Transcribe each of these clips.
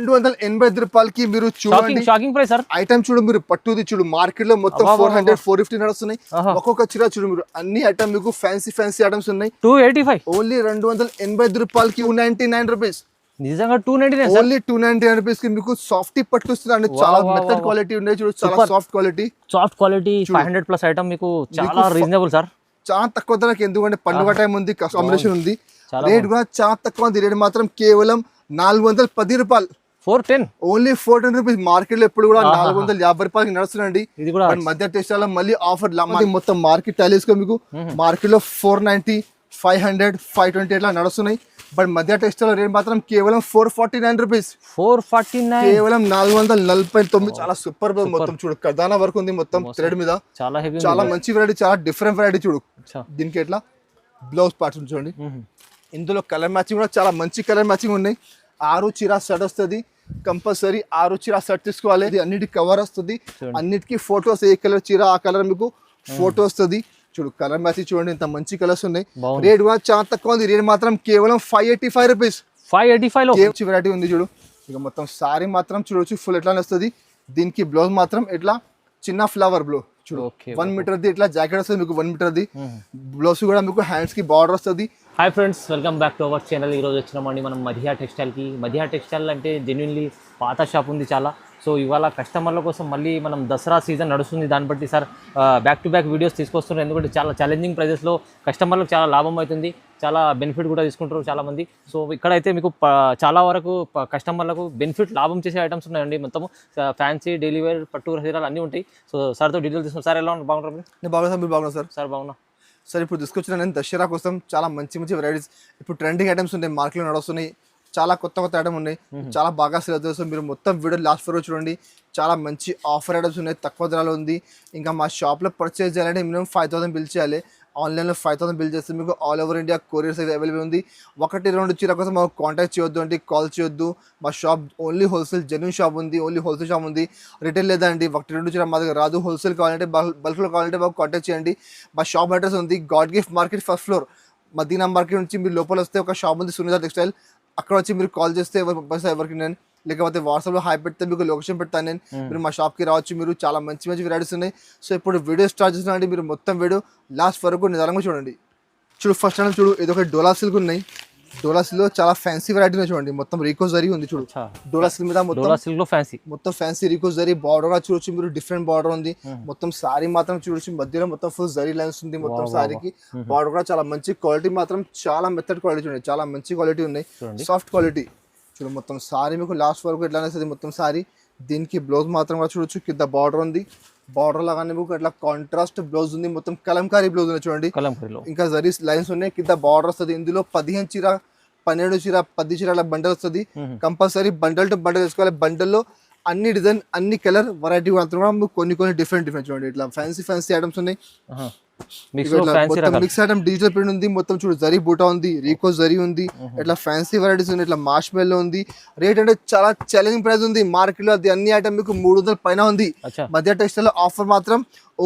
285 రూపాయలకి మీరు చూడండి. Shocking price sir. ఐటమ్ చూడు మీరు, పట్టుది చూడు, మార్కెట్ లో మొత్తం 400 450 నడుస్తున్నాయి. ఒక్కొక్క చీర చూడు మీరు, అన్ని ఐటమ్ మీకు ఫ్యాన్సీ ఐటమ్స్ ఉన్నాయి. 285 ఓన్లీ 285 రూపాయలకి 299 రూపీస్. నిజంగా 299 ఓన్లీ 299 రూపీస్ కి మీకు సాఫ్టీ పట్టు వస్తుంది. చాలా మెథడ్ క్వాలిటీ ఉన్నాయి చూడు, చాలా సాఫ్ట్ క్వాలిటీ 500 ప్లస్ ఐటమ్ మీకు చాలా రీజనబుల్ సార్. చాలా తక్కువ ధరకి, ఎందుకంటే పండుగ టైం ఉంది, కాంబినేషన్ ఉంది. రేట్ కూడా చాలా తక్కువ ఉంది. రేట్ మాత్రం కేవలం 410 రూపాయలు. 410 ఓన్లీ 410 రూపీస్. మార్కెట్ లో ఎప్పుడు కూడా 450 రూపాయలకి నడుస్తుందండి. ఇది కూడా మధ్య టెస్టాల మళ్ళీ ఆఫర్ మొత్తం మార్కెట్ టాలీస్ మీకు మార్కెట్ లో 490 500 520 ఇట్లా నడుస్తున్నాయి. బట్ మధ్య టెస్టాల రేట్ మాత్రం కేవలం 449 రూపీస్. 449 కేవలం 449. చాలా సూపర్. మొత్తం చూడు, కదానా వర్క్ ఉంది మొత్తం థ్రెడ్ మీద. చాలా హెవీ, చాలా మంచి వెరైటీ, చాలా డిఫరెంట్ వెరైటీ చూడు. దీనికి ఎట్లా బ్లౌజ్ పార్ట్స్ చూడండి. ఇందులో కలర్ మ్యాచింగ్ కూడా చాలా మంచి కలర్ మ్యాచింగ్ ఉన్నాయి. 6 చీర సెట్ వస్తుంది కంపల్సరీ. 6 చీర సెట్ తీసుకోవాలి. అన్నిటికి కవర్ వస్తుంది, అన్నిటికీ ఫోటోస్, ఏ కలర్ చీర ఆ కలర్ మీకు ఫోటో వస్తుంది. చూడు కలర్ మ్యాచింగ్ చూడండి, ఇంత మంచి కలర్స్ ఉన్నాయి. రేట్ కూడా చాలా తక్కువ ఉంది. రేట్ మాత్రం కేవలం 585 రూపీస్. 585 లో వెరైటీ ఉంది చూడు. ఇక మొత్తం సారీ మాత్రం చూడొచ్చు ఫుల్ ఎట్లా వస్తుంది. దీనికి బ్లౌజ్ మాత్రం ఇట్లా చిన్న ఫ్లవర్ బ్లౌజ్ చూడు, 1 మీటర్ది ఇట్లా జాకెట్ వస్తుంది మీకు, 1 మీటర్ది. బ్లౌజ్ కూడా మీకు హ్యాండ్స్ కి బార్డర్ వస్తుంది. Hi friends, welcome back to our channel. ఈరోజు వచ్చినామండి మనం మధియా టెక్స్టైల్కి. మధియా టెక్స్టైల్ అంటే జెన్యున్లీ పాత షాప్ ఉంది చాలా. సో ఇవాళ కస్టమర్ల కోసం మళ్ళీ మనం దసరా సీజన్ నడుస్తుంది, దాన్ని బట్టి sir back to back videos తీసుకొస్తున్నారు. ఎందుకంటే చాలా ఛాలెంజింగ్ ప్రైజెస్లో కస్టమర్లకు చాలా లాభం అవుతుంది, చాలా బెనిఫిట్ కూడా తీసుకుంటారు చాలామంది. సో ఇక్కడైతే మీకు చాలా వరకు కస్టమర్లకు బెనిఫిట్ లాభం చేసే ఐటమ్స్ ఉన్నాయండి. మొత్తం ఫ్యాన్సీ, డైలీ వేర్, పట్టు చీరలు అన్నీ ఉంటాయి. సో సార్తో డీటెయిల్ తీసుకున్నాం. సార్ ఎలా ఉన్నారు? బాగున్నారు? నేను బాగున్నా సార్, మీరు బాగున్నా సార్? సార్ బాగున్నా సార్. ఇప్పుడు తీసుకొచ్చిన నేను దసరా కోసం చాలా మంచి వెరైటీస్, ఇప్పుడు ట్రెండింగ్ ఐటమ్స్ ఉన్నాయి, మార్కెట్లో నడుస్తున్నాయి. చాలా కొత్త ఐటమ్ ఉన్నాయి, చాలా బాగా సేల్ అవుతుంది. సో మీరు మొత్తం వీడియో లాస్ట్ వరకు చూడండి. చాలా మంచి ఆఫర్ ఐటమ్స్ ఉన్నాయి, తక్కువ ధరలో ఉంది. ఇంకా మా షాప్లో పర్చేస్ చేయాలంటే మినిమం 5000 బిల్ చేయాలి. ఆన్లైన్లో 5000 బిల్ చేస్తే మీకు all over India courier service available ఉంది. 1-2 చీర కోసం మాకు కాంటాక్ట్ చేయొద్దు అంటే కాల్ చేయొద్దు. మా shop only wholesale genuine shop ఉంది, ఓన్లీ హోల్సేల్ షాప్ ఉంది. రిటైల్ లేదండి, 1-2 చీర మా దగ్గర రాదు. హోల్సేల్ కావాలంటే బల్క్లో కావాలంటే మాకు కాంటాక్ట్ చేయండి. మా షాప్ అడ్రస్ ఉంది God gift market, first floor, Madina market నుంచి మీరు లోపల వస్తే ఒక షాప్ ఉంది సునీత టెక్స్టైల్. అక్కడ వచ్చి మీరు కాల్ చేస్తే ఎవరికి నేను, లేకపోతే వాట్సాప్లో హాయ్ పెడితే మీకు లొకేషన్ పెడతాను నేను. మీరు మా షాప్కి రావచ్చు. మీరు చాలా మంచి వెరైటీస్ ఉన్నాయి. సో ఇప్పుడు వీడియో స్టార్ట్ చేసినా మీరు మొత్తం వీడియో లాస్ట్ వరకు నిదానంగా చూడండి. చూడు ఫస్ట్ టైం చూడు, ఇది ఒక డోలా సిల్క్ ఉన్నాయి. డోలా సిల్క్ లో చాలా ఫ్యాన్సీ వెరైటీ ఉన్నాయి చూడండి. మొత్తం రీకో జరీ ఉంది చూడు. డోలా సిల్క్ మీద మొత్తం ఫ్యాన్సీ రీకో జరీ బార్డర్ గా చూడొచ్చు మీరు. డిఫరెంట్ బార్డర్ ఉంది. మొత్తం సారీ మాత్రం చూడొచ్చు, మధ్యలో మొత్తం ఫుల్ జరీ లైన్స్ ఉంది. మొత్తం సారీకి బార్డర్ కూడా చాలా మంచి క్వాలిటీ, మాత్రం చాలా మెథడ్ క్వాలిటీ చూడండి. చాలా మంచి క్వాలిటీ ఉన్నాయి, సాఫ్ట్ క్వాలిటీ చూడు. మొత్తం సారీ మీకు లాస్ట్ వరకు ఎట్లా వస్తుంది మొత్తం సారీ. దీనికి బ్లౌజ్ మాత్రం కూడా చూడొచ్చు, కింద బార్డర్ ఉంది. బార్డర్ లాగానే మీకు అట్లా కాంట్రాస్ట్ బ్లౌజ్ ఉంది. మొత్తం కలంకారీ బ్లౌజ్ ఉంది చూడండి. ఇంకా జరీ లైన్స్ ఉన్నాయి, కింద బార్డర్ వస్తుంది. ఇందులో 15 చీర 12 చీర 10 చీర బండల్ వస్తుంది. కంపల్సరీ బండల్ టు బండల్ వేసుకోవాలి. బండల్లో అన్ని డిజైన్, అన్ని కలర్ వెరైటీ మాత్రం కొన్ని డిఫరెంట్ చూడండి. ఇట్లా ఫ్యాన్సీ ఐటమ్స్ ఉన్నాయి. మిక్స్ ఐటమ్ డిజిటల్ ప్రింట్ ఉంది. మొత్తం చూడు జరీ బూటా ఉంది, రీకో జరీ ఉంది. ఇట్లా ఫ్యాన్సీ వెరైటీస్ ఉంది. ఇట్లా మార్ష్ మెల్లో ఉంది. రేట్ అంటే చాలా ఛాలెంజింగ్ ప్రైస్ ఉంది మార్కెట్ లో. అది అన్ని ఐటమ్ మీకు 300 పైన ఉంది. మధ్య టెక్స్టైల్ ఆఫర్ మాత్రం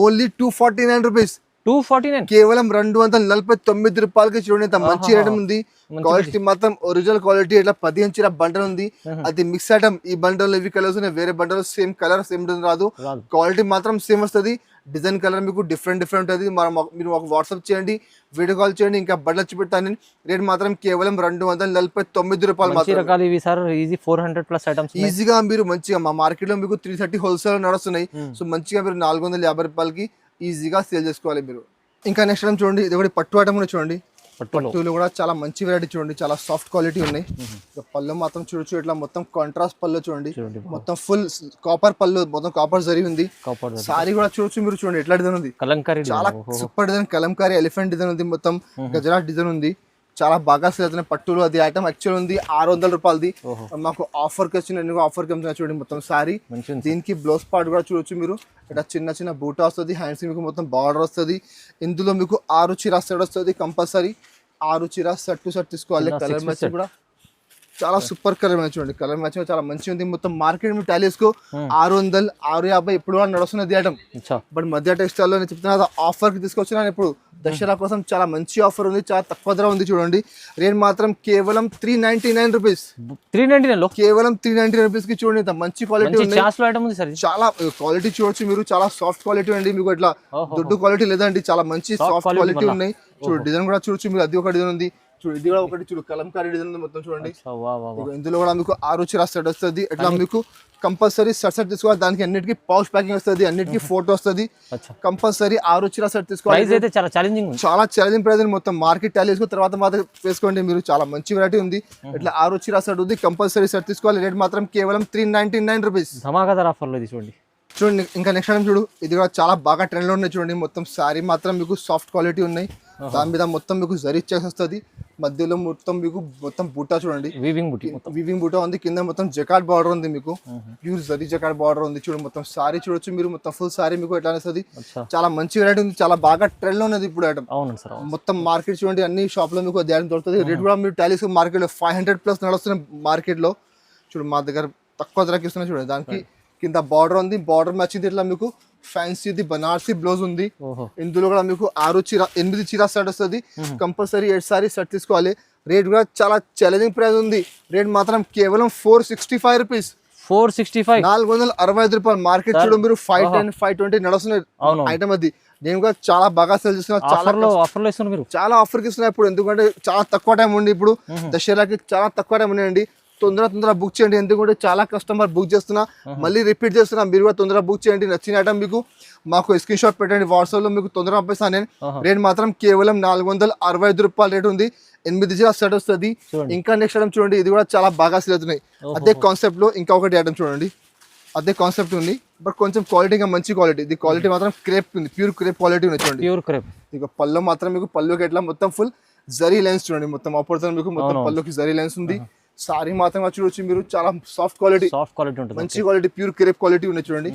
ఓన్లీ 249 రూపీస్. 249 కేవలం 249 రూపాయలకి చూడండి. ఇంత మంచి ఐటమ్ ఉంది. క్వాలిటీ మాత్రం ఒరిజినల్ క్వాలిటీ. ఇట్లా 15 చీర బండల్ ఉంది. అది మిక్స్ ఐటమ్. ఈ బండల్ ఇవి కలర్స్ ఉన్నాయి, వేరే bundle same colour same design రాదు. క్వాలిటీ మాత్రం సేమ్ వస్తుంది. డిజైన్ కలర్ మీకు డిఫరెంట్ ఉంటుంది. మీరు మాకు వాట్సాప్ చేయండి, వీడియో కాల్ చేయండి, ఇంకా బట్టలు వచ్చి పెడతాను. రేట్ మాత్రం కేవలం 249 రూపాయలు మాత్రం. ఈజీగా మీరు మంచిగా మా మార్కెట్ లో మీకు 330 హోల్సేల్ నడుస్తున్నాయి. సో మంచిగా మీరు 450 రూపాయలకి ఈజీగా సేల్ చేసుకోవాలి మీరు. ఇంకా నెక్స్ట్ ఐటమ్ చూడండి, ఇది ఒకటి పట్టు ఐటమ్ చూడండి. పట్టులో కూడా చాలా మంచి వెరైటీ చూడండి, చాలా సాఫ్ట్ క్వాలిటీ ఉన్నాయి. పళ్ళు మాత్రం చూడొచ్చు, ఇట్లా మొత్తం కాంట్రాస్ట్ పళ్ళు చూడండి. మొత్తం ఫుల్ కాపర్ పళ్ళు, మొత్తం కాపర్ జరీ ఉంది. సారీ కూడా చూడొచ్చు మీరు, చూడండి ఎట్లా డిజైన్ ఉంది. చాలా super design, Kalamkari elephant design ఉంది. మొత్తం గజరాట్ డిజైన్ ఉంది. చాలా బాగా సేల్ అవుతున్నాయి పట్టులు. అది ఐటమ్ యాక్చువల్ ఉంది 600 రూపాయలది. మాకు ఆఫర్కి వచ్చిన ఆఫర్కి చూడండి మొత్తం సారీ. దీనికి బ్లౌజ్ పార్ట్ కూడా చూడొచ్చు మీరు. ఇట్లా చిన్న బూటా వస్తుంది. హ్యాండ్స్ మీకు మొత్తం బార్డర్ వస్తుంది. ఇందులో మీకు 6 చీర సెట్ వస్తుంది. కంపల్సరీ 6 చీర సెట్ టు సెట్ తీసుకోవాలి. కలర్ మ్యాచ్ కూడా చాలా సూపర్ కలర్ మ్యాచ్ చూడండి. కలర్ మ్యాచ్ చాలా మంచిగా ఉంది. మొత్తం మార్కెట్ మీ టాలీస్కు 600 650 ఇప్పుడు కూడా నడుస్తున్నది ఐటమ్. బట్ మధ్య టెక్స్టైల్ లో నేను చెప్తున్నా ఆఫర్ కి తీసుకొచ్చినా ఇప్పుడు దసరా కోసం చాలా మంచి ఆఫర్ ఉంది, చాలా తక్కువ ధర ఉంది చూడండి. రేట్ మాత్రం కేవలం 399 రూపీస్. 399 లో కేవలం 399 రూపీస్ కి చూడండి, ఇంత మంచి క్వాలిటీ ఉంది. ఐటమ్ ఉంది సార్. చాలా క్వాలిటీ చూడొచ్చు మీరు, చాలా సాఫ్ట్ క్వాలిటీ అండి. మీకు ఇట్లా దొడ్డు క్వాలిటీ లేదండి, చాలా మంచి సాఫ్ట్ క్వాలిటీ ఉన్నాయి. చూడు డిజైన్ కూడా చూడొచ్చు మీరు, అది ఒక డిజైన్ ఉంది చూడు, ఇది కూడా ఒకటి చూడు, కలంకారీ డిజైన్ ఉంది మొత్తం చూడండి. ఇందులో కూడా మీకు 6 చీర సెట్ వస్తుంది. ఇట్లా మీకు కంపల్సరీ సెట్ తీసుకోవాలి, దానికి అన్నిటికీ పౌచ్ ప్యాకింగ్ వస్తుంది, అన్నిటికీ ఫోటో వస్తుంది. కంపల్సరీ 6 చీర సెట్ తీసుకోవాలి. చాలా ఛాలెంజింగ్ ప్రైస్ మొత్తం మార్కెట్ టాలీ వేసుకుని తర్వాత మాత్రం వేసుకోండి మీరు. చాలా మంచి వెరైటీ ఉంది. ఇట్లా 6 చీర సెట్ ఉంది, కంపల్సరీ సెట్ తీసుకోవాలి. రేట్ మాత్రం కేవలం 399 రూపీస్. ధమాకాదార్ ఆఫర్ లో చూడండి. చూడండి ఇంకా నెక్స్ట్ ఐటమ్ చూడు, ఇది కూడా చాలా బాగా ట్రెండ్ లో ఉన్నాయి చూడండి. మొత్తం శారీ మాత్రం మీకు సాఫ్ట్ క్వాలిటీ ఉన్నాయి, దాని మీద మొత్తం మీకు జరీ చెక్స్ వస్తుంది, మధ్యలో మొత్తం మీకు మొత్తం బూటా చూడండి, వీవింగ్ బూటా ఉంది, కింద మొత్తం జకాట్ బార్డర్ ఉంది, మీకు ప్యూర్ జరీ జకాట్ బార్డర్ ఉంది. చూడండి మొత్తం సారీ చూడొచ్చు మీరు, మొత్తం ఫుల్ సారీ మీకు ఎట్లా వస్తుంది. చాలా మంచి వెరైటీ ఉంది, చాలా బాగా ట్రెండ్ లో ఉన్నది ఇప్పుడు ఐటమ్. మొత్తం మార్కెట్ చూడండి, అన్ని షాప్ లో మీకు ఐటమ్ దొరుకుతుంది. రేట్ కూడా మీరు టాలీస్ మార్కెట్ లో 500+ నడుస్తున్నాయి మార్కెట్ లో. చూడు మా దగ్గర తక్కువ ధరకి ఇస్తున్నాయి చూడండి. దానికి కింద బార్డర్ ఉంది, బార్డర్ మ్యాచింగ్ ఇట్లా మీకు ఫ్యాన్సీ బనారసీ బ్లౌజ్ ఉంది. ఇందులో కూడా మీకు 8 చీర సెట్ వస్తుంది, కంపల్సరీ 8 సారీ సెట్ తీసుకోవాలి. రేట్ కూడా చాలా ఛాలెంజింగ్ ప్రైస్ ఉంది. రేట్ మాత్రం కేవలం 465 రూపీస్. 465 రూపాయలు. మార్కెట్ చూడ మీరు 510, 520 నడుస్తున్నాయి ఐటమ్ అది. నేను కూడా చాలా బాగా సేల్ చేస్తున్నా, చాలా ఆఫర్ ఇస్తున్నా ఇప్పుడు, ఎందుకంటే చాలా తక్కువ టైం ఉంది ఇప్పుడు దసరాకి, చాలా తక్కువ టైం ఉన్నాయండి. తొందర బుక్ చేయండి, ఎందుకంటే చాలా కస్టమర్ బుక్ చేస్తున్నా, మళ్ళీ రిపీట్ చేస్తున్నా. మీరు కూడా తొందరగా బుక్ చేయండి. నచ్చిన ఐటమ్ మీకు మాకు స్క్రీన్ షాట్ పెట్టండి, వాట్సాప్ లో మీకు తొందరగా పంపిస్తాను నేను. రేట్ మాత్రం కేవలం 465 రూపాయలు రేట్ ఉంది. 8 చీర సెట్ వస్తుంది. ఇంకా నెక్స్ట్ ఐటమ్ చూడండి, ఇది కూడా చాలా బాగా సేల్ అవుతున్నాయి. అదే కాన్సెప్ట్ లో ఇంకా ఒకటి ఐటమ్ చూడండి, అదే కాన్సెప్ట్ ఉంది, బట్ కొంచెం క్వాలిటీ ఇంకా మంచి క్వాలిటీ. ఇది క్వాలిటీ మాత్రం క్రేప్ ఉంది, ప్యూర్ క్రేప్ క్వాలిటీ ఉంది చూడండి. Pure crepe. ఇక పళ్ళు మాత్రం మీకు పళ్ళుకి ఎట్లా మొత్తం ఫుల్ జరీ లైన్స్ చూడండి, మొత్తం ఆపోజిట్ మీకు మొత్తం పళ్ళుకి జరీ లైన్స్ ఉంది. సారీ మాత్రం చూడొచ్చు మీరు, చాలా సాఫ్ట్ క్వాలిటీ ఉంటుంది, మంచి క్వాలిటీ, ప్యూర్ క్రేప్ క్వాలిటీ ఉన్నాయి చూడండి.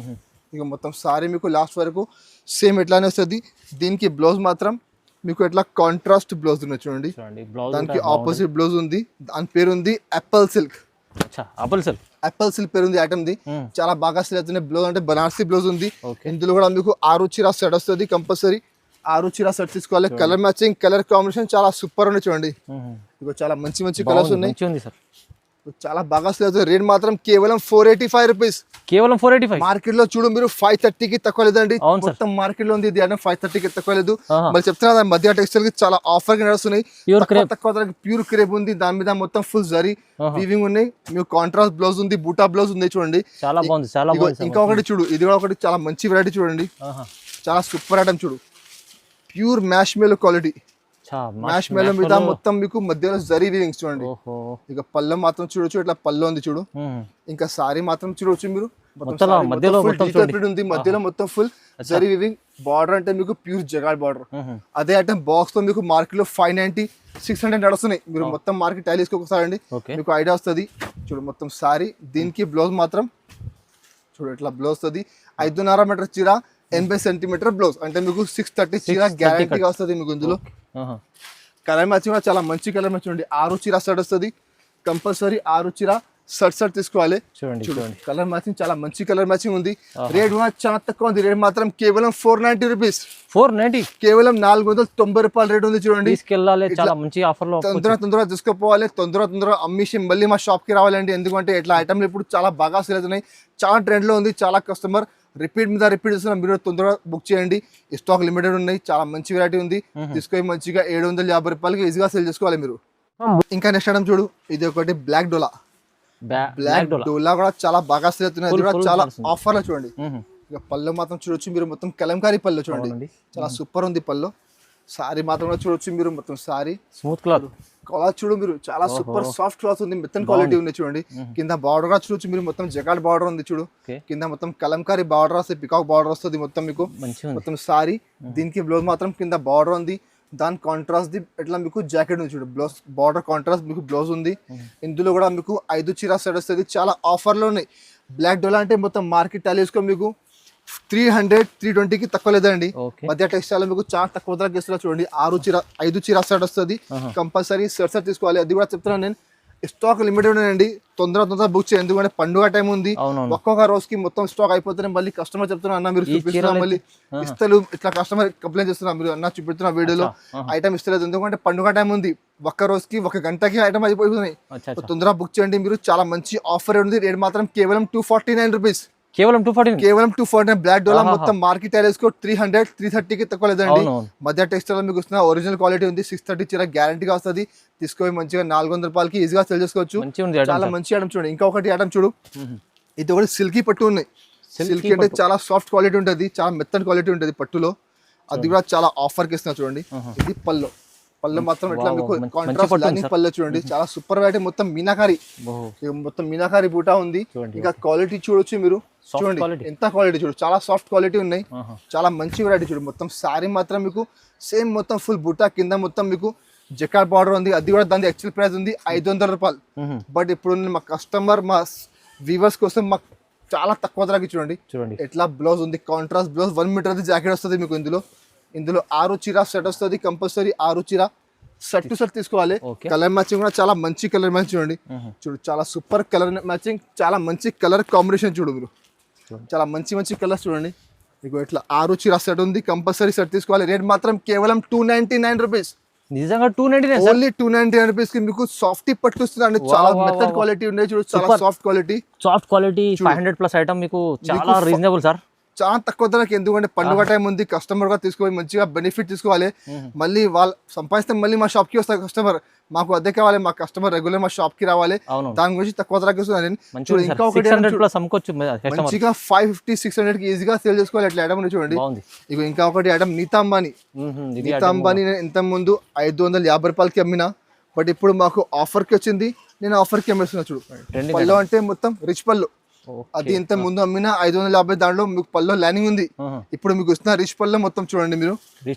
ఇక మొత్తం సారీ మీకు లాస్ట్ వరకు సేమ్ ఎట్లానే వస్తుంది. దీనికి బ్లౌజ్ మాత్రం మీకు ఎట్లా కాంట్రాస్ట్ బ్లౌజ్ ఉన్నాయి చూడండి. దానికి ఆపోజిట్ బ్లౌజ్ ఉంది, దాని పేరు ఉంది యాపిల్ సిల్క్. యాపిల్ సిల్క్ పేరు ఉంది ఐటమ్ ది. చాలా బాగా సేల్ అవుతున్నాయి. బ్లౌజ్ అంటే బనారసీ బ్లౌజ్ ఉంది. ఇందులో కూడా మీకు 6 చీర సెట్ వస్తుంది, కంపల్సరీ 6 చీర సెట్ తీసుకోవాలి. కలర్ మ్యాచింగ్, కలర్ కాంబినేషన్ చాలా సూపర్ ఉన్నాయి చూడండి. ఇక చాలా మంచి కలర్స్ ఉన్నాయి, చాలా బాగా సేల్ అవుతుంది. రేట్ మాత్రం కేవలం 485 రూపీస్. కేవలం 485. మార్కెట్ లో చూడు మీరు 530కి తక్కువ లేదండి. మొత్తం మార్కెట్ లో ఉంది ఇది 530కి తక్కువ లేదు. మరి చెప్తున్నా మధ్య టెక్స్టైల్ కి చాలా ఆఫర్ గా నడుస్తున్నాయి. తక్కువ ధరకి ప్యూర్ క్రేప్ ఉంది, దాని మీద మొత్తం ఫుల్ జరీ వీవింగ్ ఉన్నాయి. మీకు కాంట్రాస్ట్ బ్లౌజ్ ఉంది, బూటా బ్లౌజ్ ఉంది చూడండి. చాలా బాగుంది. ఇంకా ఒకటి చూడు, ఇది కూడా ఒకటి చాలా మంచి వెరైటీ చూడండి, చాలా సూపర్ ఐటమ్ చూడు, ప్యూర్ మ్యాష్ మేలో క్వాలిటీ. మ్యాష్ మేలో మీద మొత్తం మీకు మధ్యలో జరీ వీవింగ్స్ చూడండి. ఇక పళ్ళు మాత్రం చూడొచ్చు, ఇట్లా పళ్ళు ఉంది చూడు. ఇంకా సారీ మాత్రం చూడొచ్చు మీరు, ఉంది మధ్యలో మొత్తం ఫుల్ జరీ వీవింగ్. బార్డర్ అంటే మీకు ప్యూర్ జగాడ్ బార్డర్. అదే ఐటమ్ బాక్స్ తో మీకు మార్కెట్ లో 590, 600 నడుస్తున్నాయి. మీరు మొత్తం మార్కెట్ టైల్ వేసుకోకసారండి, మీకు ఐడియా వస్తుంది. చూడు మొత్తం సారీ, దీనికి బ్లౌజ్ మాత్రం చూడు ఇట్లా బ్లౌజ్ వస్తుంది. 5.5 మీటర్ చీర, 80 సెంటీమీటర్ బ్లౌజ్, అంటే మీకు 630 చీర గ్యారంటీగా వస్తుంది మీకు. ఇందులో కలర్ మ్యాచింగ్ కూడా చాలా మంచి కలర్ మ్యాచింగ్ ఉంది. 6 చీర సెట్ వస్తుంది, కంపల్సరీ 6 చీర సెట్ తీసుకోవాలి. చూడండి కలర్ మ్యాచింగ్ చాలా మంచి కలర్ మ్యాచింగ్ ఉంది. రేట్ కూడా చాలా తక్కువ ఉంది. రేట్ మాత్రం కేవలం 490 రూపీస్. 490, కేవలం 490 రూపాయలు రేట్ ఉంది చూడండి. చాలా మంచి ఆఫర్ లో తొందరగా తీసుకోపోవాలి, తొందరగా అమ్మేసి మళ్ళీ మా షాప్ కి రావాలండి. ఎందుకంటే ఇట్లా ఐటమ్లు ఇప్పుడు చాలా బాగా సేల్ అవుతున్నాయి, చాలా ట్రెండ్ లో ఉంది. చాలా కస్టమర్ రిపీట్ చేస్తున్నారు. మీరు తొందరగా బుక్ చేయండి, స్టాక్ లిమిటెడ్ ఉన్నాయి. చాలా మంచి వెరైటీ ఉంది, తీసుకొని మంచిగా 750 రూపాయలకి ఈజీగా సేల్ చేసుకోవాలి మీరు. ఇంకా నెక్స్ట్ ఐటమ్ చూడు, ఇది ఒకటి బ్లాక్ డోలా. బ్లాక్ డోలా కూడా చాలా బాగా సేల్ అవుతున్నాయి, చాలా ఆఫర్ లో చూడండి. ఇక పళ్ళు మాత్రం చూడొచ్చు మీరు, మొత్తం కలంకారీ పళ్ళు చూడండి, చాలా సూపర్ ఉంది పళ్ళు. సారీ మాత్రం కూడా చూడొచ్చు మీరు, మొత్తం సారీ స్మూత్ క్లాత్ చూడు మీరు, చాలా సూపర్ సాఫ్ట్ క్లాత్ ఉంది, మెత్తన్ క్వాలిటీ ఉంది చూడండి. కింద బార్డర్ కూడా చూడొచ్చు మీరు, మొత్తం జకాట్ బార్డర్ ఉంది చూడు. కింద మొత్తం కలంకారీ బార్డర్ వస్తుంది, పికాక్ బార్డర్ వస్తుంది మొత్తం మీకు. మొత్తం సారీ, దీనికి బ్లౌజ్ మాత్రం కింద బార్డర్ ఉంది, దాని కాంట్రాస్ట్ ది ఎట్లా మీకు జాకెట్ ఉంది చూడు. బ్లౌజ్ బార్డర్ కాంట్రాస్ట్ మీకు బ్లౌజ్ ఉంది. ఇందులో కూడా మీకు 5 చీర సెట్ వస్తుంది, చాలా ఆఫర్లో ఉన్నాయి. బ్లాక్ డోలా అంటే మొత్తం మార్కెట్ టాలీ వేసుకో మీకు 300, 320కి తక్కువ లేదండి. మధ్య టెక్స్టైల్ మీకు చాలా తక్కువ ధరకు ఇస్తున్నా చూడండి. 5 చీర సెట్ వస్తుంది, కంపల్సరీ సెట్ తీసుకోవాలి. అది కూడా చెప్తున్నాను నేను, స్టాక్ లిమిటెడ్ ఉన్నాయండి, తొందర బుక్ చేయండి, ఎందుకంటే పండుగ టైం ఉంది. అవునవును. ఒక్కొక్క రోజుకి మొత్తం స్టాక్ అయిపోతే మళ్ళీ కస్టమర్ చెప్తున్నా అన్న మీరు ఈ చూపిస్తున్నా చీరలు మళ్ళీ ఇస్తలు ఇట్లా కస్టమర్ కంప్లైంట్ చేస్తున్నా మీరు అన్న చూపిస్తున్న వీడియోలో ఐటమ్ ఇస్తలేదు, ఎందుకంటే పండుగ టైం ఉంది, ఒక్క రోజుకి 1 గంటకి ఐటమ్ అయిపోతున్నాయి. అచ్చా అచ్చా. తొందరగా బుక్ చేయండి మీరు, చాలా మంచి ఆఫర్ ఉంది. రేట్ మాత్రం కేవలం 249 రూపీస్, కేవలం 214. కేవలం 249. బ్లాక్ డోలా మొత్తం మార్కెట్ టైలర్స్కో 300 330కి తక్కువ లేదండి. అవునవును. మధ్య టెక్స్టైల్ మీకు వస్తున్న ఒరిజినల్ క్వాలిటీ ఉంది. 630 చీర గ్యారంటీగా వస్తుంది, తీసుకొని మంచిగా 400 రూపాయలకి ఈజీగా సెల్ చేసుకోవచ్చు. మంచిగా ఉంది item చాలా సార్. మంచి ఐటమ్ చూడండి. ఇంకా ఒకటి ఐటమ్ చూడు, ఇది ఒకటి సిల్కీ పట్టు ఉన్నాయి. Silky సిల్కీ అంటే చాలా సాఫ్ట్ క్వాలిటీ ఉంటుంది, చాలా మెత్తని క్వాలిటీ ఉంటుంది పట్టులో, అది కూడా చాలా ఆఫర్కి ఇస్తున్నా చూడండి. ఇది పళ్ళు మాత్రం ఇట్లా మీకు కాంట్రాస్ట్ లైనింగ్ పళ్ళు చూడండి, చాలా సూపర్ వెరైటీ, మొత్తం మీనాకారి, మొత్తం మీనాకారి బూటా ఉంది. ఇంకా క్వాలిటీ చూడొచ్చు మీరు, చూడండి ఎంత క్వాలిటీ చూడు, చాలా సాఫ్ట్ క్వాలిటీ ఉన్నాయి, చాలా మంచి వెరైటీ చూడు. మొత్తం శారీ మాత్రం మీకు సేమ్ మొత్తం ఫుల్ బూటా కింద మొత్తం మీకు జకార్డ్ బార్డర్ ఉంది, అది కూడా దాని యాక్చువల్ ప్రైస్ ఉంది 500 రూపాయలు. బట్ ఇప్పుడు మా కస్టమర్ మా వ్యూవర్స్ కోసం మాకు చాలా తక్కువ ధరకి చూడండి ఎట్లా బ్లౌజ్ ఉంది, కాంట్రాస్ట్ బ్లౌజ్ 1 మీటర్ జాకెట్ వస్తుంది మీకు. ఇందులో 6 చీర సెట్ వస్తుంది, కంపల్సరీ 6 చీర సెట్ టు సెట్ తీసుకోవాలి. కలర్ మ్యాచింగ్ కూడా చాలా మంచి కలర్ మ్యాచింగ్ చూడండి, చాలా సూపర్ కలర్ మ్యాచింగ్, చాలా మంచి కలర్ కాంబినేషన్ చూడు మీరు, చాలా మంచి కలర్స్ చూడండి. మీకు ఇట్లా 6 చీర సెట్ ఉంది, కంపల్సరీ సెట్ తీసుకోవాలి. రేట్ మాత్రం కేవలం 299 రూపీస్, నిజంగా 299 ఓన్లీ 299 రూపీస్ కి మీకు సాఫ్ట్ పట్టు వస్తుంది. చాలా మెథడ్ క్వాలిటీ ఉన్నాయి చూడు, చాలా సాఫ్ట్ క్వాలిటీ 500+ ఐటమ్ మీకు చాలా రీజనబుల్ సార్, చాలా తక్కువ ధరకి. ఎందుకంటే పండుగ టైం ఉంది, కస్టమర్ గా తీసుకోవాలి, మంచిగా బెనిఫిట్ తీసుకోవాలి. మళ్ళీ వాళ్ళు సంపాదిస్తే మళ్ళీ మా షాప్ కి వస్తారు కస్టమర్, మాకు అదే కావాలి, మా కస్టమర్ రెగ్యులర్ మా షాప్ కి రావాలి, దాని గురించి తక్కువ ధరకి వస్తుంది. ఇంకా ఒకటి మంచిగా 550-600 కి ఈజీగా సేల్ చేసుకోవాలి అట్లా ఐటమ్ చూడండి. ఇక ఇంకా ఒకటి ఐటమ్ నీతాంబాని ఇంత ముందు 550 రూపాయలకి అమ్మినా, బట్ ఇప్పుడు మాకు ఆఫర్ కి వచ్చింది, నేను ఆఫర్ కి అమ్మేస్తున్నా చూడు. పళ్ళు అంటే మొత్తం రిచ్ పళ్ళు, అది ఇంత ముందు అమ్మిన 550, దాంట్లో మీకు పళ్ళు లైనింగ్ ఉంది. ఇప్పుడు మీకు వస్తున్న రిచ్ పళ్ళు మొత్తం చూడండి మీరు,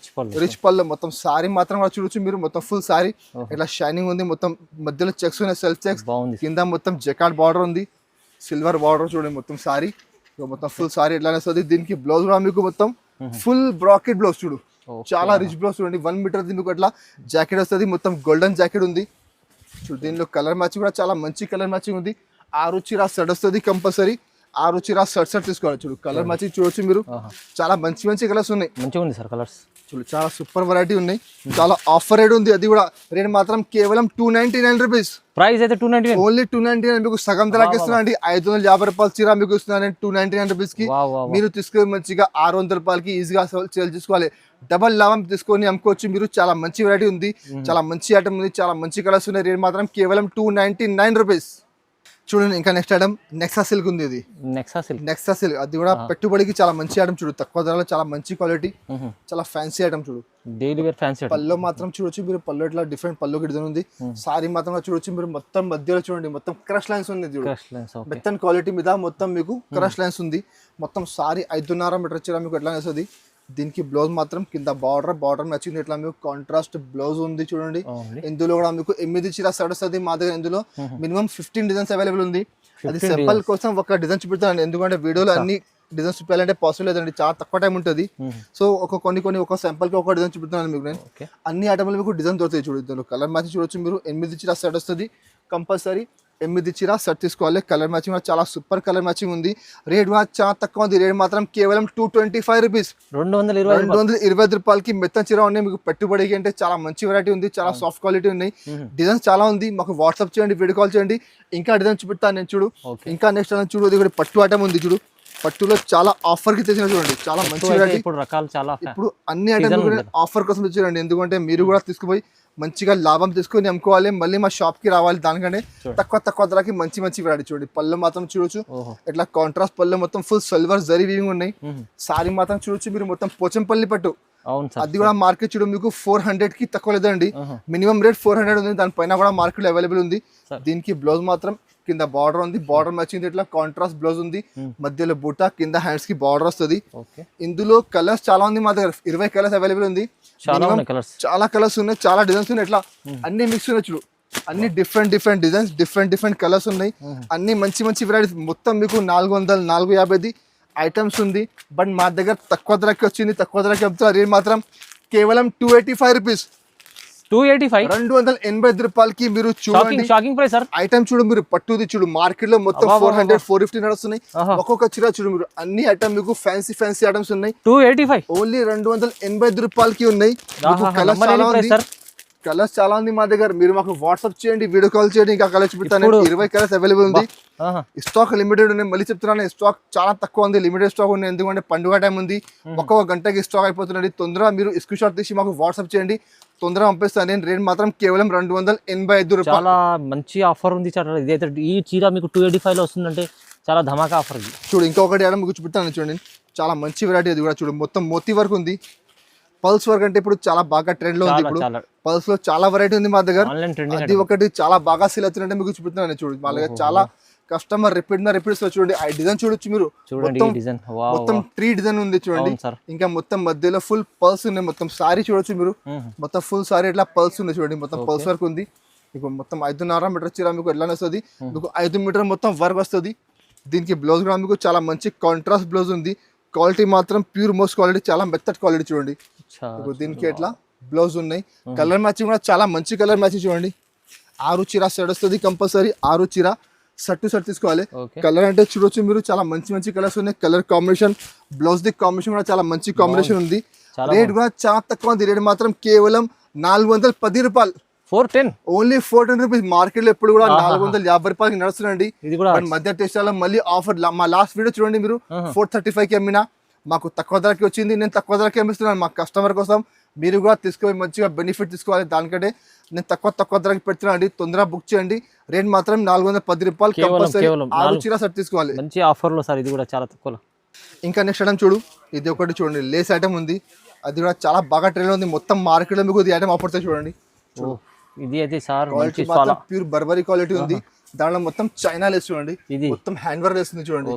రిచ్ పళ్ళు మొత్తం సారీ మాత్రం కూడా చూడొచ్చు మీరు, మొత్తం ఫుల్ సారీ ఇట్లా షైనింగ్ ఉంది, మొత్తం మధ్యలో చెక్స్ ఉన్నాయి, సెల్ఫ్ చెక్స్, కింద మొత్తం జకార్డ్ బార్డర్ ఉంది, సిల్వర్ బార్డర్ చూడండి మొత్తం సారీ, మొత్తం ఫుల్ సారీ ఎట్లా వస్తుంది. దీనికి బ్లౌజ్ కూడా మీకు మొత్తం ఫుల్ బ్రాకెట్ బ్లౌజ్ చూడు, చాలా రిచ్ బ్లౌజ్ చూడండి. 1 మీటర్ మీకు అట్లా జాకెట్ వస్తుంది, మొత్తం గోల్డెన్ జాకెట్ ఉంది చూడు. దీనిలో కలర్ మ్యాచింగ్ కూడా చాలా మంచి కలర్ మ్యాచింగ్ ఉంది. 6 చీర సెట్ వస్తుంది, కంపల్సరీ 6 చీర సెట్ తీసుకోవాలి చూడు. కలర్ మ్యాచింగ్ చూడొచ్చు మీరు, చాలా మంచి కలర్స్ ఉన్నాయి, మంచిగా ఉంది సార్ కలర్స్ చూడు, చాలా సూపర్ వెరైటీ ఉన్నాయి, చాలా ఆఫర్ రేట్ ఉంది. అది కూడా రేట్ మాత్రం కేవలం 299 రూపీస్, ప్రైస్ అయితే 299, ఓన్లీ 299. మీకు సగం ధరకి ఇస్తున్నా అండి, 550 రూపాయల చీర మీకు ఇస్తున్నాను 299 రూపీస్ కి. మీరు తీసుకొని మంచిగా 600 రూపాయలకి ఈజీగా సేల్ చేసుకోవాలి, డబల్ లాభం తీసుకొని అమ్ముకోవచ్చు మీరు. చాలా మంచి వెరైటీ ఉంది, చాలా మంచి ఐటమ్ ఉంది, చాలా మంచి కలర్స్ ఉన్నాయి. రేట్ మాత్రం కేవలం 299 రూపీస్. చూడండి ఇంకా నెక్స్ట్ ఐటమ్ నెక్సా సిల్క్ ఉంది, ఇది నెక్సా సిల్క్, అది కూడా పెట్టుబడికి చాలా మంచి ఐటమ్ చూడు, తక్కువ ధరలో చాలా మంచి క్వాలిటీ, చాలా ఫ్యాన్సీ ఐటమ్ చూడు. డైలీ వేర్ ఫ్యాన్సీ పళ్ళు మాత్రం చూడొచ్చు మీరు, పళ్ళు ఇట్లా డిఫరెంట్ పళ్ళు డిజైన్ ఉంది. సారీ మాత్రం చూడొచ్చు మీరు, మొత్తం మధ్యలో చూడండి మొత్తం క్రష్ లైన్స్ ఉంది చూడు, మెత్తన్ క్వాలిటీ మీద మొత్తం మీకు క్రష్ లైన్స్ ఉంది. మొత్తం సారీ 5.5 మీటర్ చీర మీకు ఎట్లా వస్తుంది. దీనికి బ్లౌజ్ మాత్రం కింద బార్డర్ మ్యాచింగ్ ఇట్లా మీకు కాంట్రాస్ట్ బ్లౌజ్ ఉంది చూడండి. ఇందులో కూడా మీకు 8 చీర సెట్ వస్తుంది మా దగ్గర. ఇందులో మినిమం 15 డిజైన్స్ అవైలబుల్ ఉంది. అది సింపుల్ కోసం ఒక డిజైన్ చూపిస్తాను, ఎందుకంటే వీడియోలో అన్ని డిజైన్స్ చూపించాలంటే పాసిబుల్ లేదండి, చాలా తక్కువ టైం ఉంటుంది. సో కొన్ని ఒక సింపుల్ కి ఒక డిజైన్ చూపిస్తున్నాను మీకు నేను. అన్ని ఐటమ్లు మీకు డిజైన్ దొరుకుతాయి చూడు. ఇందులో కలర్ మ్యాచింగ్ చూడొచ్చు మీరు, 8 చీర సెట్ వస్తుంది, కంపల్సరీ 8 చీర సెట్ తీసుకోవాలి. కలర్ మ్యాచింగ్ చాలా సూపర్ కలర్ మ్యాచింగ్ ఉంది. రేట్ కూడా చాలా తక్కువ ఉంది, రేట్ మాత్రం కేవలం 225 రూపీస్, 220 రూపాయలకి మెత్తన్ చీర ఉన్నాయి. మీకు పెట్టుబడికి అంటే చాలా మంచి వెరైటీ ఉంది, చాలా సాఫ్ట్ క్వాలిటీ ఉన్నాయి, డిజైన్స్ చాలా ఉంది. మాకు వాట్సాప్ చేయండి, వీడియో కాల్ చేయండి, ఇంకా డిజైన్ చూపిస్తాను నేను చూడు. ఇంకా నెక్స్ట్ చూడు, ఇది కూడా పట్టు ఐటమ్ ఉంది చూడు, పట్టులో చాలా ఆఫర్ కి తెచ్చిన చూడండి, చాలా మంచి వెరైటీ. ఇప్పుడు అన్ని ఐటమ్ ఆఫర్ కోసం తెచ్చారండి, ఎందుకంటే మీరు కూడా తీసుకుపోయి మంచిగా లాభం తీసుకొని అమ్ముకోవాలి, మళ్ళీ మా షాప్ కి రావాలి. దానికంటే తక్కువ ధరకి మంచి వెరైటీ చూడండి. పళ్ళు మాత్రం చూడొచ్చు, ఇట్లా కాంట్రాస్ట్ పళ్ళు మొత్తం ఫుల్ సిల్వర్ జరీ వీవింగ్ ఉన్నాయి. సారీ మాత్రం చూడొచ్చు మీరు, మొత్తం పోచంపల్లి పట్టు, అది కూడా మార్కెట్ చూడు మీకు 400 కి తక్కువ లేదండి, మినిమం రేట్ 400 ఉంది, దానిపైన కూడా మార్కెట్ లో అవైలబుల్ ఉంది. దీనికి బ్లౌజ్ మాత్రం కింద బార్డర్ ఉంది, బార్డర్ మ్యాచింగ్ ఇట్లా కాంట్రాస్ట్ బ్లౌజ్ ఉంది, మధ్యలో బూటా, కింద హ్యాండ్స్ కి బార్డర్ వస్తుంది. ఇందులో కలర్స్ చాలా ఉంది మా దగ్గర, 20 కలర్స్ అవైలబుల్ ఉంది, చాలా కలర్స్ ఉన్నాయి, చాలా డిజైన్స్ ఉన్నాయి, ఇట్లా అన్ని మిక్స్ ఉన్నాయి చూడు, అన్ని డిఫరెంట్ డిజైన్స్, డిఫరెంట్ కలర్స్ ఉన్నాయి, అన్ని మంచి వెరైటీస్. మొత్తం మీకు 450 ఐటమ్స్ ఉంది. బట్ మా దగ్గర తక్కువ ధరకి వచ్చింది, తక్కువ ధరకి చెప్తున్నారు. రేట్ మాత్రం కేవలం 285 రూపీస్, 285. 285 రూపాయలకి మీరు చూడండి. Shocking price sir. ఐటమ్ చూడు మీరు, పట్టుది చూడు, మార్కెట్ లో మొత్తం 400 450 నడుస్తున్నాయి. ఒక్కొక్క చీర చూడు మీరు, అన్ని ఐటమ్ మీకు ఫ్యాన్సీ ఐటమ్స్ ఉన్నాయి. 285 ఓన్లీ 285 రూపాయలకి ఉన్నాయి. కలర్స్ చాలా ఉంది మా దగ్గర. మీరు మాకు వాట్సాప్ చేయండి, వీడియో కాల్ చేయండి, ఇంకా కలర్స్ పెడతాను. 20 కలర్స్ అవైలబుల్ ఉంది. స్టాక్ లిమిటెడ్ ఉన్నాయి. మళ్ళీ చెప్తున్నాను, స్టాక్ చాలా తక్కువ ఉంది, లిమిటెడ్ స్టాక్ ఉంది. ఎందుకంటే పండుగ టైం ఉంది, ఒక్కొక్క గంటకి స్టాక్ అయిపోతుంది. తొందరగా మీరు స్క్రీన్ షాట్ తీసి మాకు వాట్సాప్ చేయండి, తొందరగా పంపిస్తాను. నేను రేట్ మాత్రం కేవలం 285 రూపాయలు. చాలా మంచి ఆఫర్ ఉంది సార్. ఇదైతే ఈ చీర మీకు 285 లో వస్తుందంటే చాలా ధమాకా ఆఫర్. చూడు ఇంకొకటి ఐటమ్ మీకు చూపిస్తాను చూడండి, చాలా మంచి వెరైటీ. అది కూడా చూడు, మొత్తం మోతీ వర్క్ ఉంది. పల్స్ వర్క్ అంటే ఇప్పుడు చాలా బాగా ట్రెండ్ లో ఉంది. ఇప్పుడు పల్స్ లో చాలా వెరైటీ ఉంది మా దగ్గర. అది ఒకటి చాలా బాగా సేల్ అవుతుందంటే మీకు చూపిస్తున్నాను చూడు. మా దగ్గర చాలా కస్టమర్ రిపీట్స్ చూడండి. ఆ డిజైన్ చూడొచ్చు మీరు, మొత్తం 3 డిజైన్ ఉంది చూడండి. ఇంకా మొత్తం మధ్యలో ఫుల్ పల్స్ ఉన్నాయి. మొత్తం సారీ చూడొచ్చు మీరు, మొత్తం ఫుల్ సారీ ఇట్లా పల్స్ ఉన్నాయి చూడండి. మొత్తం పల్స్ వర్క్ ఉంది. మీకు మొత్తం 5.5 మీటర్ చీర మీకు ఎట్లా వస్తుంది, మీకు 5 మీటర్ మొత్తం వర్క్ వస్తుంది. దీనికి బ్లౌజ్ కూడా మీకు చాలా మంచి కాంట్రాస్ట్ బ్లౌజ్ ఉంది. క్వాలిటీ మాత్రం ప్యూర్ మోస్ట్ క్వాలిటీ, చాలా మెత్తటి క్వాలిటీ చూడండి. దీనికి ఎట్లా బ్లౌజ్ ఉన్నాయి. కలర్ మ్యాచింగ్ కూడా చాలా మంచి కలర్ మ్యాచింగ్ చూడండి. 6 చీర సెట్ వస్తుంది కంపల్సరీ. 6 చీర సెట్ తీసుకోవాలి. కలర్ అంటే చూడొచ్చు మీరు, చాలా మంచి కలర్స్ ఉన్నాయి. Colour combination, blouse the combination కూడా చాలా మంచి కాంబినేషన్ ఉంది. రేట్ కూడా చాలా తక్కువ ఉంది. రేట్ మాత్రం కేవలం 410 రూపాయలు. 410 ఓన్లీ 410 రూపీస్. మార్కెట్ లో ఎప్పుడు కూడా 450 రూపాయలకి నడుస్తుందండి. మధ్య టెస్టాలో మళ్ళీ ఆఫర్. మా లాస్ట్ వీడియో చూడండి మీరు, 435కి అమ్మినా, మాకు తక్కువ ధరకి వచ్చింది. నేను తక్కువ ధరకి అమ్మిస్తున్నాను మా కస్టమర్ కోసం. మీరు కూడా తీసుకొని మంచిగా బెనిఫిట్ తీసుకోవాలి. దానికంటే నేను తక్కువ ధరకి పెడుతున్నాను అండి. తొందరగా బుక్ చేయండి. రేట్ మాత్రం 410 రూపాయలు కంపల్సరీ. 6 చీర సెట్ తీసుకోవాలి. మంచి ఆఫర్ లో సార్, ఇది కూడా చాలా తక్కువ. ఇంకా నెక్స్ట్ ఐటమ్ చూడు, ఇది ఒకటి చూడండి, లేస్ ఐటమ్ ఉంది. అది కూడా చాలా బాగా ట్రెండ్ ఉంది. మొత్తం మార్కెట్ లో మీకు ఈ ఐటమ్ ఆఫర్ చూడండి. ఇది అయితే సార్ క్వాలిటీ మాత్రం ప్యూర్ బర్బరీ క్వాలిటీ ఉంది. దాంట్లో మొత్తం చైనా లేస్ చూడండి, మొత్తం హ్యాండ్ వర్క్ లేస్ ఉంది చూడండి.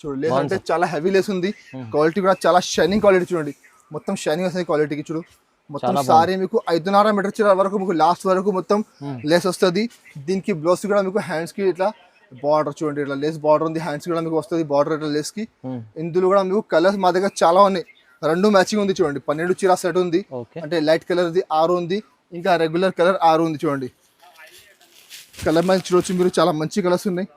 చూడు లేస్ అంటే చాలా హెవీ లేస్ ఉంది. క్వాలిటీ కూడా చాలా షైనింగ్ క్వాలిటీ చూడండి. మొత్తం షైనింగ్ వస్తుంది క్వాలిటీకి. చూడు మొత్తం సారీ మీకు 5.5 మీటర్ చీర వరకు మీకు లాస్ట్ వరకు మొత్తం లేస్ వస్తుంది. దీనికి బ్లౌజ్ కూడా మీకు హ్యాండ్స్ కి ఇట్లా బార్డర్ చూడండి, ఇట్లా లేస్ బార్డర్ ఉంది. హ్యాండ్స్ కూడా మీకు వస్తుంది బార్డర్ ఇట్లా లేస్ కి. ఇందులో కూడా మీకు కలర్స్ మా దగ్గర చాలా ఉన్నాయి. 2 మ్యాచింగ్ ఉంది చూడండి. 12 చీర సెట్ ఉంది. అంటే లైట్ కలర్ ది 6 ఉంది, ఇంకా రెగ్యులర్ కలర్ 6 ఉంది చూడండి. కలర్ మ్యాచ్ చూడొచ్చు మీరు, చాలా మంచి కలర్స్ ఉన్నాయి.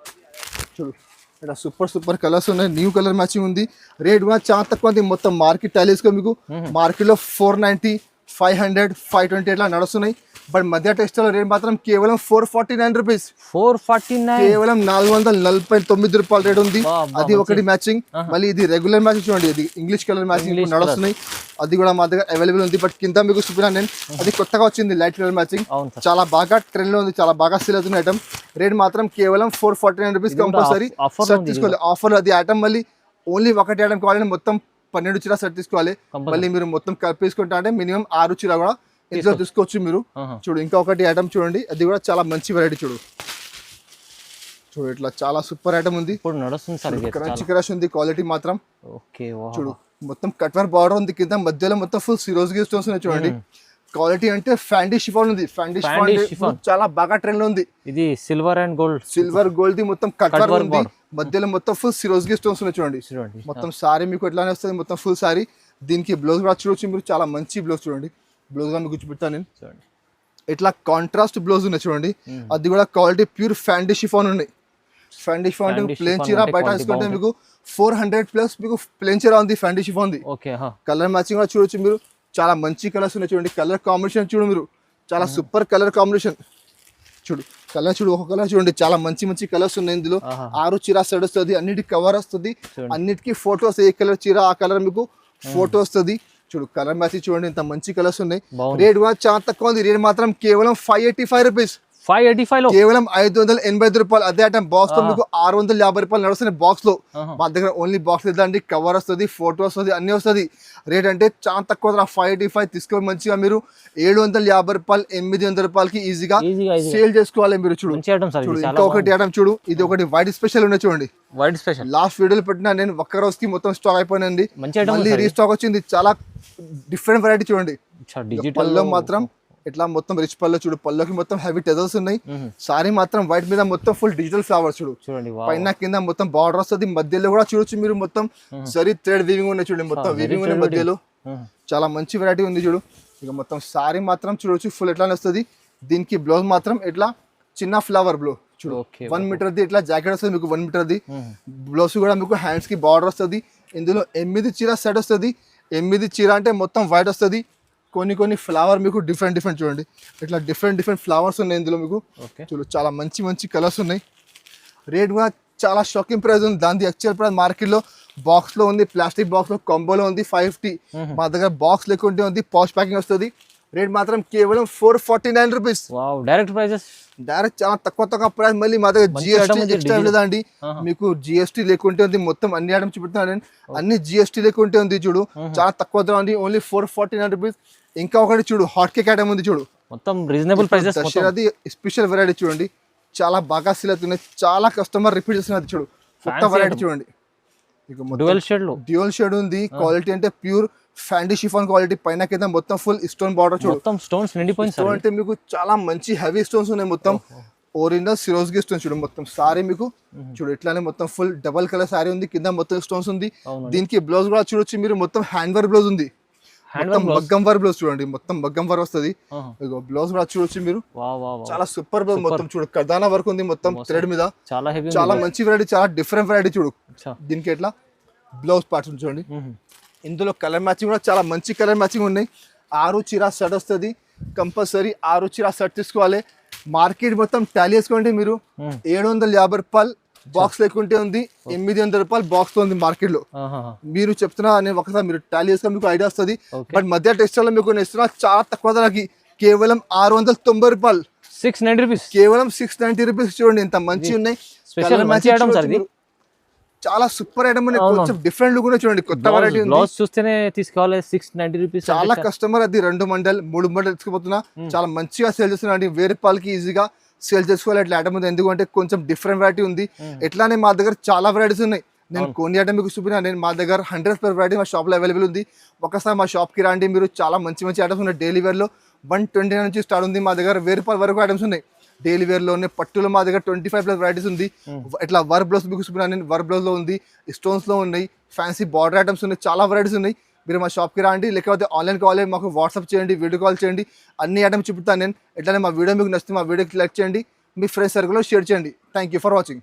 చూడు ఇక్కడ సూపర్ కలర్స్ ఉన్నాయి. న్యూ కలర్ మ్యాచింగ్ ఉంది. రేట్ కూడా చాలా తక్కువ ఉంది. మొత్తం మార్కెట్ టైలీస్గా మీకు మార్కెట్ లో 490, 500, 520 ఇట్లా నడుస్తున్నాయి. బట్ మధ్య టెక్స్టైల్ రేట్ మాత్రం కేవలం 449 రూపీస్. 449 కేవలం 449 రూపాయల రేట్ ఉంది. అది ఒకటి మ్యాచింగ్. మళ్ళీ ఇది రెగ్యులర్ మ్యాచింగ్ చూడండి, ఇది ఇంగ్లీష్ కలర్ మ్యాచింగ్ నడుస్తున్నాయి. అది కూడా మా దగ్గర అవైలబుల్ ఉంది. బట్ కింద మీకు చూపినా నేను, అది కొత్తగా వచ్చింది లైట్ కలర్ మ్యాచింగ్. చాలా బాగా ట్రెండ్ లో ఉంది, చాలా బాగా సేల్ అవుతుంది ఐటమ్. రేట్ మాత్రం కేవలం 449 రూపీస్ కంపల్సరీ సెట్ తీసుకోవాలి. ఆఫర్ అది ఐటమ్. మళ్ళీ ఓన్లీ ఒకటి ఐటమ్ కావాలంటే మొత్తం 12 చీర సెట్ తీసుకోవాలి. మళ్ళీ మీరు మొత్తం కలిపేసుకుంటా అంటే మినిమం 6 చీర కూడా ఇంట్లో తీసుకోవచ్చు మీరు. చూడు ఇంకా ఒకటి ఐటమ్ చూడండి, అది కూడా చాలా మంచి వెరైటీ. చూడు ఇట్లా చాలా సూపర్ ఐటమ్ ఉంది. క్రష్ ఉంది. క్వాలిటీ మాత్రం చూడు, మొత్తం కట్ వర్క్ బార్డర్ ఉంది. కింద మధ్యలో మొత్తం ఫుల్ సిరోజ్ స్టోన్స్ ఉన్నాయి చూడండి. క్వాలిటీ అంటే ఫ్యాండీ షిఫాన్ ఉంది. ఫ్యాండీ షిఫాన్ చాలా బాగా ట్రెండ్ లో ఉంది. ఇది సిల్వర్ అండ్ గోల్డ్ ది మొత్తం కట్ వర్క్ ఉంది. మధ్యలో మొత్తం ఫుల్ సిరోజ్ స్టోన్స్ ఉన్నాయి చూడండి. మొత్తం సారీ మీకు ఎట్లానే వస్తుంది, మొత్తం ఫుల్ సారీ. దీనికి బ్లౌజ్ కూడా చూడొచ్చు మీరు, చాలా మంచి బ్లౌజ్ చూడండి. బ్లౌజ్ గా మీకు చూపిస్తాను నేను. ఇట్లా కాంట్రాస్ట్ బ్లౌజ్ ఉన్నాయి చూడండి. అది కూడా క్వాలిటీ ప్యూర్ ఫ్యాండీ షిఫాన్ ఉన్నాయి. ఫ్యాండీ షిఫాన్ ప్లేన్ చీర బయట తీసుకుంటే మీకు 400+ మీకు ప్లేన్ చీర ఉంది. ఫ్యాండీ షిఫాన్ ఉంది. కలర్ మ్యాచింగ్ కూడా చూడొచ్చు మీరు, చాలా మంచి కలర్స్ ఉన్నాయి చూడండి. కలర్ కాంబినేషన్ చూడు మీరు, చాలా సూపర్ కలర్ కాంబినేషన్. చూడు కలర్ చూడు, ఒక కలర్ చూడండి, చాలా మంచి కలర్స్ ఉన్నాయి ఇందులో. 6 చీర సెట్ వస్తుంది. అన్నిటికి కవర్ వస్తుంది, అన్నిటికీ ఫోటో వస్తుంది. ఏ కలర్ చీర ఆ కలర్ మీకు ఫోటో వస్తుంది. చూడు కలర్ మ్యాచింగ్ చూడండి, ఇంత మంచి కలర్స్ ఉన్నాయి. రేట్ కూడా చాలా తక్కువ ఉంది. రేట్ మాత్రం కేవలం 585 రూపీస్. 585 కేవలం 585 రూపాయలు. అదే ఐటమ్ బాక్స్ లో మీకు 650 రూపాయలు నడుస్తున్నాయి బాక్స్ లో. మా దగ్గర ఓన్లీ బాక్స్ లేదండి, కవర్ వస్తుంది, ఫోటో వస్తుంది, అన్ని వస్తుంది. రేట్ అంటే చాలా తక్కువ. 585 తీసుకొని మంచిగా మీరు 750 రూపాయలు, 800 రూపాయలకి ఈజీగా సేల్ చేసుకోవాలి మీరు. చూడు ఇంకా ఒకటి ఐటమ్ చూడు, ఇది ఒకటి వైట్ స్పెషల్ ఉన్నాయి చూడండి. వైట్ స్పెషల్ లాస్ట్ వీడియోలో పెట్టినా నేను, ఒక్క రోజుకి మొత్తం స్టాక్ అయిపోయింది. మళ్ళీ రీస్టాక్ వచ్చింది. చాలా డిఫరెంట్ వెరైటీ చూడండి. పల్లో మాత్రం ఇట్లా మొత్తం రిచ్ పల్లో చూడు, పల్లోకి మొత్తం హెవీ టెజల్స్ ఉన్నాయి. సారీ మాత్రం వైట్ మీద మొత్తం ఫుల్ డిజిటల్ ఫ్లవర్స్ చూడండి. పైన కింద మొత్తం బార్డర్ వస్తుంది. మధ్యలో కూడా చూడొచ్చు మీరు, మొత్తం సరీ థ్రెడ్ వీవింగ్ ఉన్నాయి చూడండి. మొత్తం వీవింగ్ ఉన్నాయి మధ్యలో. చాలా మంచి వెరైటీ ఉంది చూడు. ఇక మొత్తం సారీ మాత్రం చూడొచ్చు ఫుల్ ఎట్లానే వస్తుంది. దీనికి బ్లౌజ్ మాత్రం ఇట్లా చిన్న ఫ్లవర్ బ్లౌజ్ చూడు, ఓకే 1 మీటర్ది ఇట్లా జాకెట్ వస్తుంది మీకు, 1 మీటర్ది బ్లౌజ్ కూడా మీకు హ్యాండ్స్ కి బార్డర్ వస్తుంది. ఇందులో 8 చీర సెట్ వస్తుంది. 8 చీర అంటే మొత్తం వైట్ వస్తుంది. కొన్ని ఫ్లవర్ మీకు డిఫరెంట్ చూడండి, ఇట్లా డిఫరెంట్ ఫ్లవర్స్ ఉన్నాయి ఇందులో మీకు. చూడు చాలా మంచి కలర్స్ ఉన్నాయి. రేట్ కూడా చాలా షాకింగ్ ప్రైస్ ఉంది. దాని యాక్చువల్ ప్రైస్ మార్కెట్లో బాక్స్ లో ఉంది, ప్లాస్టిక్ బాక్స్ లో కాంబోలో ఉంది 550. మా దగ్గర బాక్స్ లేకుంటే ఉంది, పౌచ్ ప్యాకింగ్ వస్తుంది. రేట్ మాత్రం కేవలం 449 రూపీస్. డైరెక్ట్ ప్రైజెస్ డైరెక్ట్ చాలా తక్కువ ప్రైస్. మళ్ళీ మా దగ్గర జిఎస్టీ ఎక్స్ట్రా లేదండి, మీకు జిఎస్టీ లేకుంటే ఉంది. మొత్తం అన్ని ఐటమ్ చూపెడుతున్నాను, అన్ని జిఎస్టీ లేకుంటే ఉంది. చూడు చాలా తక్కువ ధర ఉంది, ఓన్లీ 449 రూపీస్. ఇంకా ఒకటి చూడు హాట్ కేక్ ఐటమ్ ఉంది చూడు, మొత్తం రీజనబుల్ ప్రైజెస్. దసరాది స్పెషల్ వెరైటీ చూడండి, చాలా బాగా సేల్ అవుతున్నాయి. చాలా కస్టమర్ రిపీట్ చేస్తున్నారు. చూడు కొత్త వెరైటీ చూడండి, డ్యూయల్ షేడ్ ఉంది. క్వాలిటీ అంటే ప్యూర్ ఫ్యాండీ షిఫాన్ క్వాలిటీ, పైన కింద మొత్తం ఫుల్ స్టోన్ బార్డర్ చూడు, మొత్తం స్టోన్స్ నిండిపోయింది. స్టోన్ అంటే మీకు చాలా మంచి హెవీ స్టోన్స్ ఉన్నాయి. మొత్తం ఒరిజినల్ సిరోజ్కి స్టోన్స్ చూడు. మొత్తం సారీ మీకు చూడు ఇట్లానే మొత్తం ఫుల్ డబల్ కలర్ సారీ ఉంది, కింద మొత్తం స్టోన్స్ ఉంది. దీనికి బ్లౌజ్ కూడా చూడొచ్చు మీరు, మొత్తం హ్యాండ్ వర్క్ బ్లౌజ్ ఉంది. మొత్తం మగ్గం వర్క్ బ్లౌజ్ చూడండి, మొత్తం మగ్గం వర్క్ వస్తుంది. బ్లౌజ్ కూడా చూడొచ్చు మీరు, చాలా సూపర్ బ్లౌజ్. మొత్తం చూడు కర్దానా వర్క్ ఉంది మొత్తం థ్రెడ్ మీద, చాలా మంచి వెరైటీ, చాలా డిఫరెంట్ వెరైటీ చూడు. దీనికి ఎట్లా బ్లౌజ్ పార్ట్స్ చూడండి. ఇందులో కలర్ మ్యాచింగ్ కూడా చాలా మంచి కలర్ మ్యాచింగ్ ఉన్నాయి. 6 చీర సెట్ వస్తుంది, కంపల్సరీ 6 చీర సెట్ తీసుకోవాలి. మార్కెట్ మొత్తం టాలీ చేసుకోండి మీరు, 750 రూపాయలు బాక్స్ లేకుంటే ఉంది, 800 రూపాయలు బాక్స్ లో ఉంది మార్కెట్ లో. మీరు చెప్తున్నా నేను ఒకసారి మీరు టాలీ చేసుకొని మీకు ఐడియా వస్తుంది. బట్ మధ్య టెక్స్టైల్ లో మీకు ఇస్తున్నా చాలా తక్కువ ధరకి, కేవలం 690 రూపాయలు, 690 రూపీస్, కేవలం 690 రూపీస్. చూడండి ఎంత మంచి ఉన్నాయి, చాలా సూపర్ ఐటమ్ ఉన్నాయి. కొంచెం డిఫరెంట్ లుక్ చూడండి, కొత్త వెరైటీ ఉంది. చూస్తేనే తీసుకోవాలి 690 రూపీస్. చాలా కస్టమర్ అది 2 మండల్ 3 మండల్ తీసుకుపోతున్నా, చాలా మంచిగా సేల్ చేస్తున్నా అండి. 1000 రూపాయలకి ఈజీగా సేల్ చేసుకోవాలి అట్లా ఐటమ్ ఉంది. ఎందుకంటే కొంచెం డిఫరెంట్ వెరైటీ ఉంది. ఎట్లానే మా దగ్గర చాలా వెరైటీస్ ఉన్నాయి. నేను కొన్ని ఐటమ్ మీకు చూపినా, నేను మా దగ్గర 100+ వెరైటీ మా షాప్ లో అవైలబుల్ ఉంది. ఒకసారి మా షాప్ కి రండి మీరు, చాలా మంచి ఐటమ్స్ ఉన్నాయి. డైలీ వేర్ లో 129 నుంచి స్టార్ట్ ఉంది. మా దగ్గర 1000 రూపాయల వరకు ఐటమ్స్ ఉన్నాయి. డైలీ వేర్ లోనే పట్టులో మా దగ్గర 25+ వెరైటీస్ ఉంది. ఇట్లా వర్క్ బ్లౌజ్ మీకు చూపినా, నేను వర్క్ బ్లౌజ్ లో ఉంది, స్టోన్స్ లో ఉన్నాయి, ఫ్యాన్సీ బార్డర్ ఐటమ్స్ ఉన్నాయి, చాలా వెరైటీస్ ఉన్నాయి. మీరు మా షాప్కి రండి, లేకపోతే ఆన్లైన్ కాల్ మాకు వాట్సాప్ చేయండి, వీడియో కాల్ చేయండి, అన్ని ఐటమ్స్ చూపుతాను నేను. ఎట్లనే మా వీడియో మీకు నచ్చితే మా వీడియోకి లైక్ చేయండి, మీ ఫ్రెండ్స్ సర్కిల్లో షేర్ చేయండి. Thank you for watching.